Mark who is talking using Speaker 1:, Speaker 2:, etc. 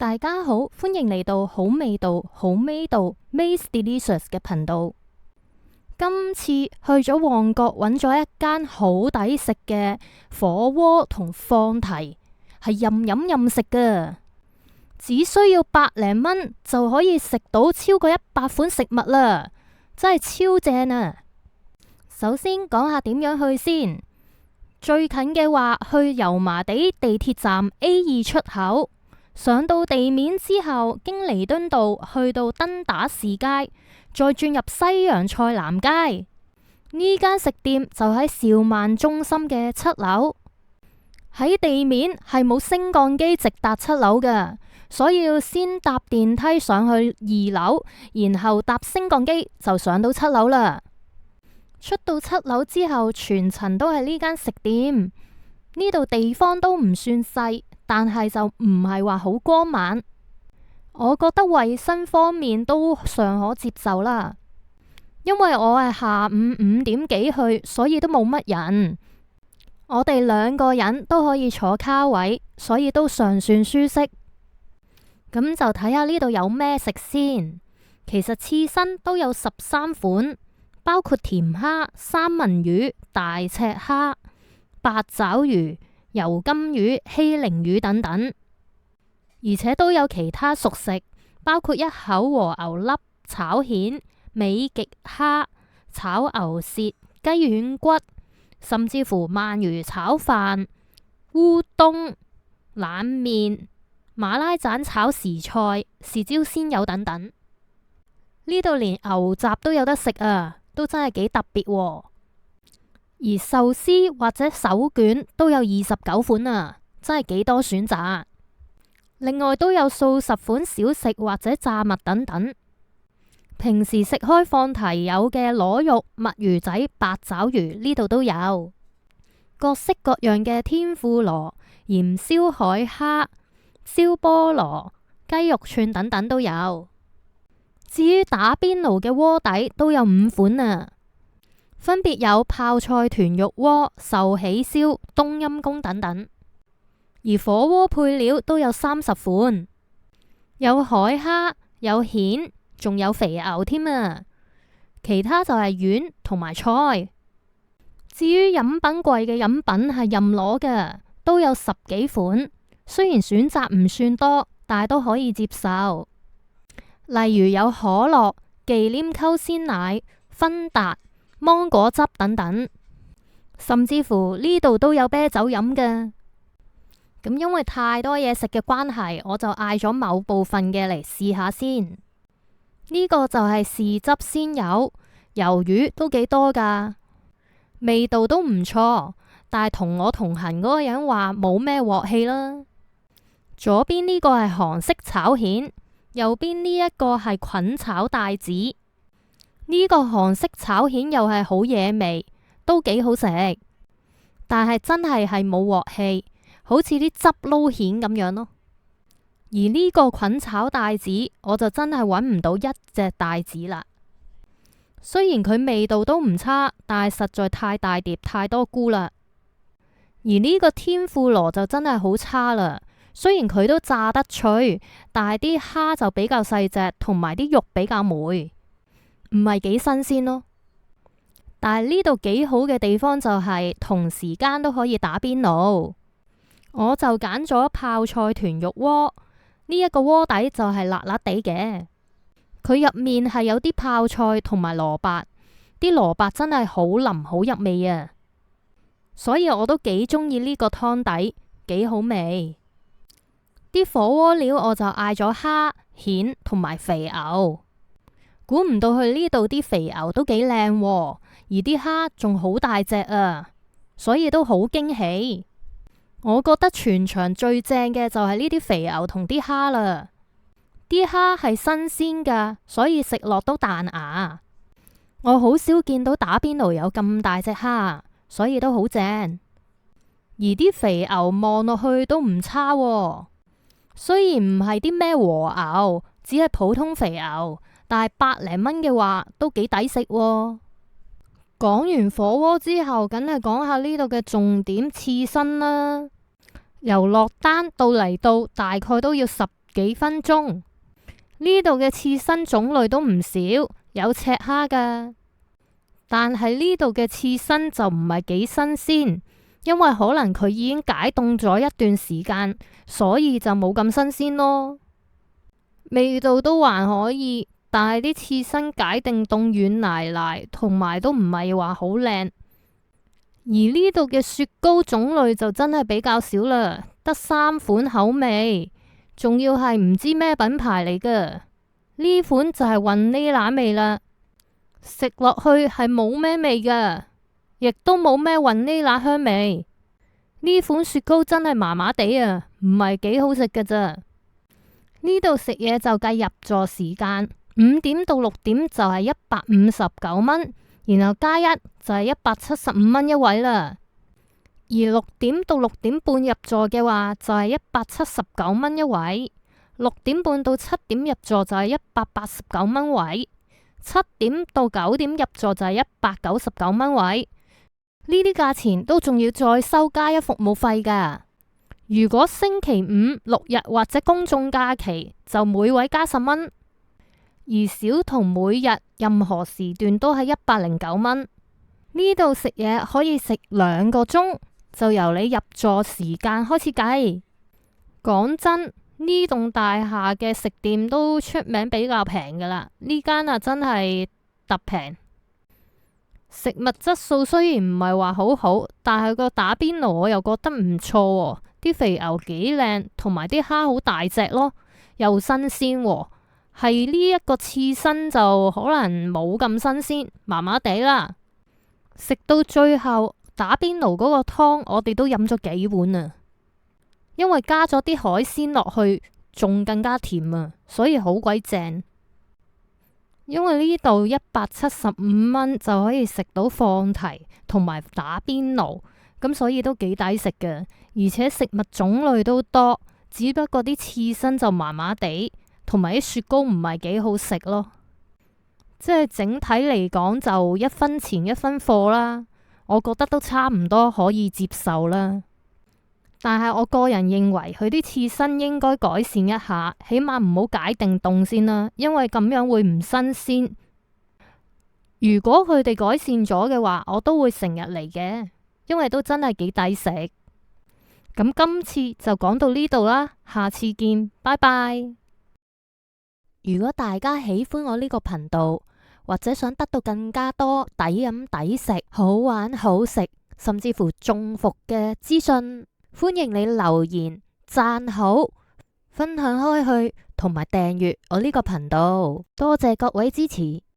Speaker 1: 大家好，歡迎嚟到好味道好味道 Maze Delicious 嘅頻道。今次去咗旺角揾咗一間好抵食嘅火鍋同放題，係任飲任食㗎，只需要百零蚊就可以食到超過100款食物啦，真係超正啊！首先講下點樣去先，最近嘅話去油麻地地鐵站 A2 出口。上到地面之後，經彌敦道去到登打士街，再轉入西洋菜南街。呢間食店就喺兆萬中心嘅7樓，喺地面係冇升降機直達7樓嘅，所以要先搭電梯上去2樓，然後搭升降機就上到7樓啦。出到7樓之後，全層都係呢間食店。呢度地方都唔算細，但係就唔係話好光猛。我覺得衛生方面都尚可接受啦，因為我係下午5點幾去，所以都冇乜人。我哋2個人都可以坐卡位，所以都尚算舒適。咁就睇下呢度有咩食先。其實刺身都有13款，包括甜蝦、三文魚、大赤蝦、八爪魚、油甘魚、希靈魚等等，而且都有其他熟食，包括一口和牛粒、炒蜆、美極蝦、炒牛舌、雞軟骨，甚至乎鰻魚炒飯、烏冬、冷麵、馬拉盞炒時菜、豉椒鮮魷等等。呢度連牛雜都有得食啊，都真係幾特別喎。而壽司或者手卷都有29款啊，真係幾多選擇。另外都有數十款小食或者炸物等等。平時食開放題有嘅螺肉、墨魚仔、八爪魚呢度都有，各式各樣嘅天婦羅、鹽燒海蝦、燒菠蘿、雞肉串等等都有。至於打邊爐嘅鍋底都有5款啊，分別有泡菜豚肉鍋、壽喜燒、冬陰功等等。而火鍋配料都有30款，有海蝦、有蜆，仲有肥牛添啊。其他就係丸同埋菜。至於飲品櫃嘅飲品係任攞嘅，都有10幾款。雖然選擇唔算多，但係都可以接受。例如有可樂、忌廉溝鮮奶、芬達、芒果汁等等，甚至乎呢度都有啤酒飲嘅。咁因為太多嘢食嘅關係，我就嗌咗某部分嘅嚟試下先。呢個就係豉汁鮮魷，魷魚都幾多噶，味道都唔錯。但係同我同行嗰個人話冇咩鑊氣啦。左邊呢個係韓式炒蜆，右邊呢一個係菌炒帶子。呢個韓式炒蜆又係好惹味，都幾好食，但係真係冇鑊氣，好似啲汁撈蜆咁樣咯。而呢個菌炒帶子，我就真係揾唔到一隻帶子啦。雖然佢味道都唔差，但係實在太大碟，太多菇啦。而呢個天婦羅就真係好差啦。雖然佢都炸得脆，但係啲蝦就比較細隻，同埋啲肉比較霉，唔係幾新鮮咯。但係呢度幾好嘅地方就係同時間都可以打邊爐。我就揀咗泡菜豚肉鍋，呢一個鍋底就係辣辣地嘅，佢入面係有啲泡菜同埋蘿蔔，啲蘿蔔真係好腍好入味啊，所以我都幾中意呢個湯底，幾好味。啲火鍋料我就嗌咗蝦、蜆同埋肥牛，估唔到去呢度啲肥牛都幾靚喎，而啲蝦仲好大隻啊，所以都好驚喜。我覺得全場最正嘅就係呢啲肥牛同啲蝦啦，啲蝦係新鮮噶，所以食落都彈牙。我好少見到打邊爐有咁大隻蝦，所以都好正。而啲肥牛望落去都唔差喎。雖然唔係啲咩和牛，只係普通肥牛，但係100零蚊嘅話都幾抵食喎。講完火鍋之後，梗係講下呢度嘅重點刺身啦。由落單到嚟到大概都要10幾分鐘。呢度嘅刺身種類都唔少，有赤蝦㗎，但係呢度嘅刺身就唔係幾新鮮，因為可能佢已經解凍咗一段時間，所以就冇咁新鮮咯。味道都還可以，但係啲刺身解定凍軟賴賴，同埋都唔係話好靚。而呢度嘅雪糕種類就真係比較少啦，得3款口味。仲要係唔知咩品牌嚟㗎，呢款就係雲呢拿味啦，食落去係冇咩味㗎，亦都冇咩雲呢拿香味。呢款雪糕真係麻麻地啊，唔係幾好食㗎咋。呢度食嘢就計入座時間，5點到6點就係159蚊，然後加1就係175蚊一位啦。而6點到6點半入座嘅話，就係179蚊一位；6點半到7點入座就係189蚊位；7點到9點入座就係199蚊位。呢啲價錢都仲要再收加一服務費㗎。如果星期5、6日或者公眾假期，就每位加10蚊；而小童每日任何時段都係109蚊。呢度食嘢可以食2個鐘。就由你入座時間開始計。講真，呢棟大廈嘅食店都出名比較平㗎啦，呢間啊真係特平。食物質素雖然唔係話好好，但係個打邊爐我又覺得唔錯喎。啲肥牛幾靚，同埋啲蝦好大隻咯，又新鮮喎。係呢一個刺身就可能冇咁新鮮，麻麻地啦。食到最後，打邊爐嗰個湯我哋都飲咗幾碗啊，因為加咗啲海鮮落去，仲更加甜啊，所以好鬼正。因為呢度175蚊就可以食到放題同埋打邊爐，咁所以都幾抵食嘅，而且食物種類都多，只不過啲刺身就麻麻地，同埋啲雪糕唔係幾好食咯。即係整體嚟講就1分錢1分貨啦。我覺得都差唔多可以接受啦，但係我個人認為佢啲刺身應該改善一下，起碼唔好解定凍先啦，因為咁樣會唔新鮮。如果佢哋改善咗嘅話，我都會成日嚟嘅，因為都真係幾抵食。咁今次就講到呢度啦，下次見，拜拜。如果大家喜歡我呢個頻道，或者想得到更加多抵飲抵食、好玩好食，甚至乎中伏嘅資訊，歡迎你留言、讚好、分享開去，同埋訂閱我呢個頻道。多謝各位支持。